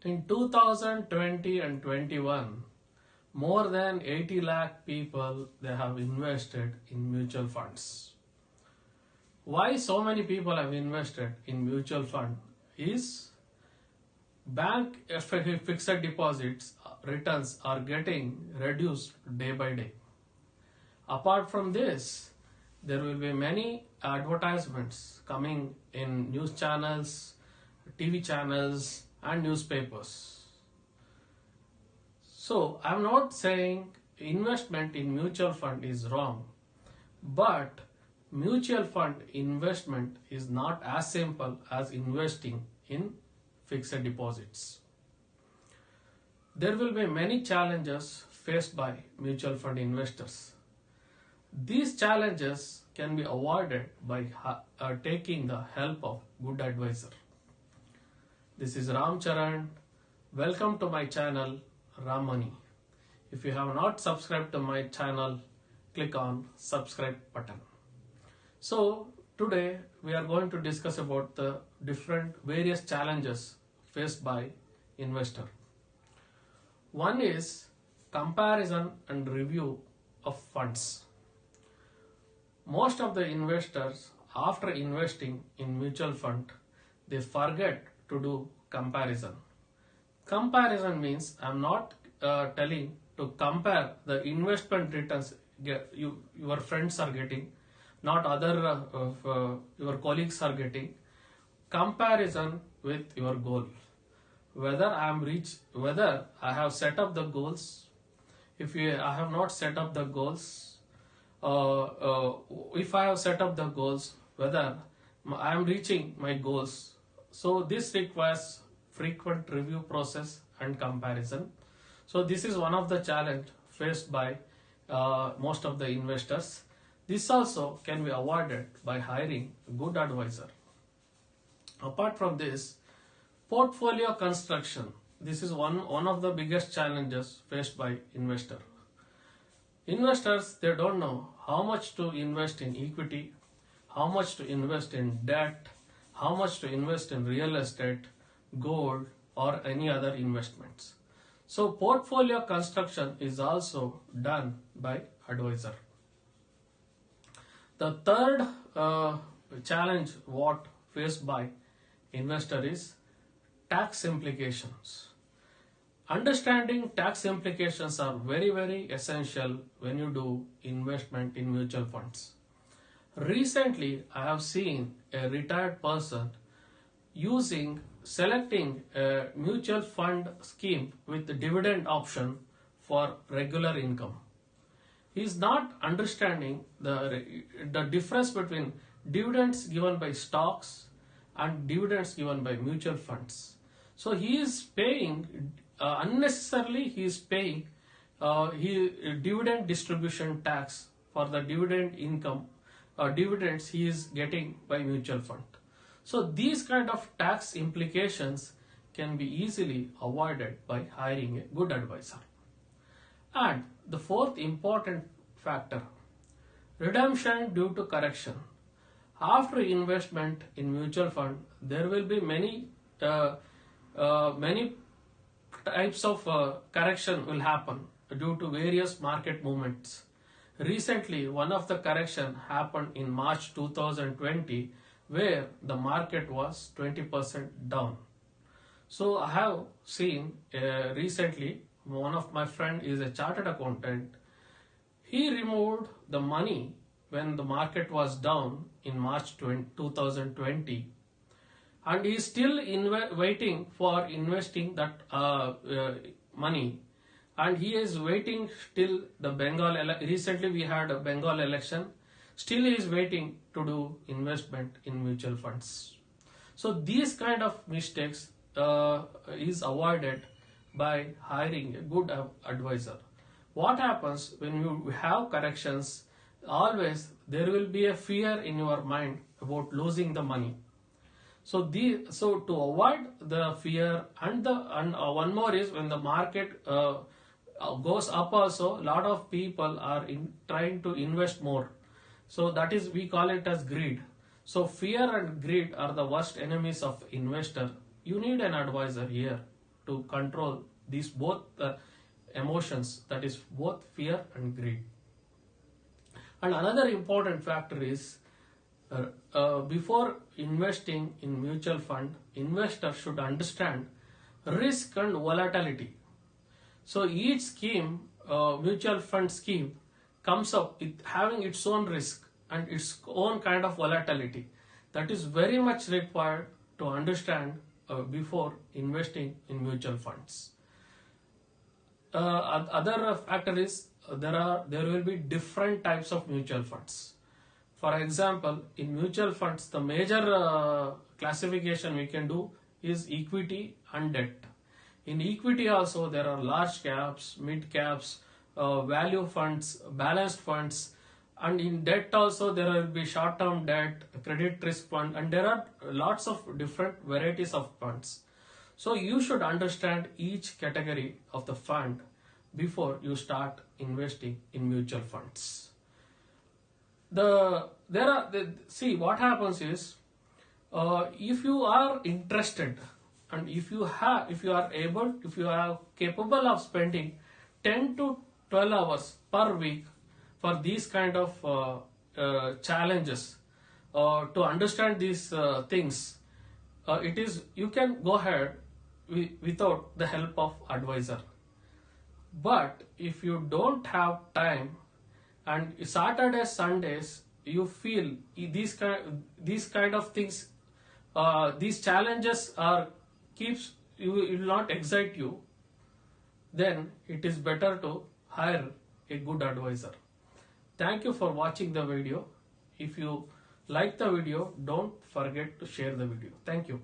In 2020 and 21, more than 80 lakh people they have invested in mutual funds. Why so many people have invested in mutual fund is bank fixed deposits returns are getting reduced day by day. Apart from this, there will be many advertisements coming in news channels, TV channels, and newspapers. So, I'm not saying investment in mutual fund is wrong, but mutual fund investment is not as simple as investing in fixed deposits. There will be many challenges faced by mutual fund investors. These challenges can be avoided by taking the help of good advisor. This is Ram Charan. Welcome to my channel Ram Money. If you have not subscribed to my channel, click on subscribe button. So today we are going to discuss about the different various challenges faced by investor. One is comparison and review of funds. Most of the investors, after investing in mutual fund, they forget to do comparison. Comparison means I'm not telling to compare the investment returns your friends are getting, not other your colleagues are getting. Comparison with your goal. Whether I have set up the goals. If I have not set up the goals, if I have set up the goals, whether I am reaching my goals. So this requires frequent review process and comparison. So this is one of the challenge faced by most of the investors. This also can be avoided by hiring a good advisor. Apart from this, portfolio construction. This is one of the biggest challenges faced by investor. Investors, they don't know how much to invest in equity, how much to invest in debt, how much to invest in real estate, gold, or any other investments. So portfolio construction is also done by advisor. The third challenge what faced by investor is tax implications. Understanding tax implications are very, very essential when you do investment in mutual funds. Recently, I have seen a retired person selecting a mutual fund scheme with the dividend option for regular income. He is not understanding the difference between dividends given by stocks and dividends given by mutual funds. So he is paying unnecessarily. He is paying dividend distribution tax for the dividend income dividends he is getting by mutual fund. So these kind of tax implications can be easily avoided by hiring a good advisor. And the fourth important factor, redemption due to correction. After investment in mutual fund, there will be many types of correction will happen due to various market movements. Recently, one of the correction happened in March 2020, where the market was 20% down. So I have seen recently, one of my friend is a chartered accountant. He removed the money when the market was down in March 2020, and he is still waiting for investing that money, and he is waiting till the Bengal recently we had a Bengal election. Still he is waiting to do investment in mutual funds. So these kind of mistakes is avoided by hiring a good advisor. What happens when you have corrections? Always there will be a fear in your mind about losing the money. So to avoid the fear and one more is when the market goes up also, a lot of people are trying to invest more. So that is, we call it as greed. So fear and greed are the worst enemies of investor. You need an advisor here. to control these both emotions, that is both fear and greed. And another important factor is before investing in mutual fund, investors should understand risk and volatility. So each scheme, mutual fund scheme, comes up with having its own risk and its own kind of volatility. That is very much required to understand before investing in mutual funds. Other factor is there will be different types of mutual funds. For example, in mutual funds, the major classification we can do is equity and debt. In equity also there are large caps, mid caps, value funds, balanced funds, and in debt also there will be short term debt, credit risk fund, and there are lots of different varieties of funds. So you should understand each category of the fund before you start investing in mutual funds. See what happens is, if you are interested and if you are capable of spending 10 to 12 hours per week for these kind of challenges, to understand these things, you can go ahead without the help of advisor. But if you don't have time and Saturdays, Sundays, you feel these kind of things, these challenges will not excite you, then it is better to hire a good advisor. Thank you for watching the video. If you like the video, don't forget to share the video. Thank you.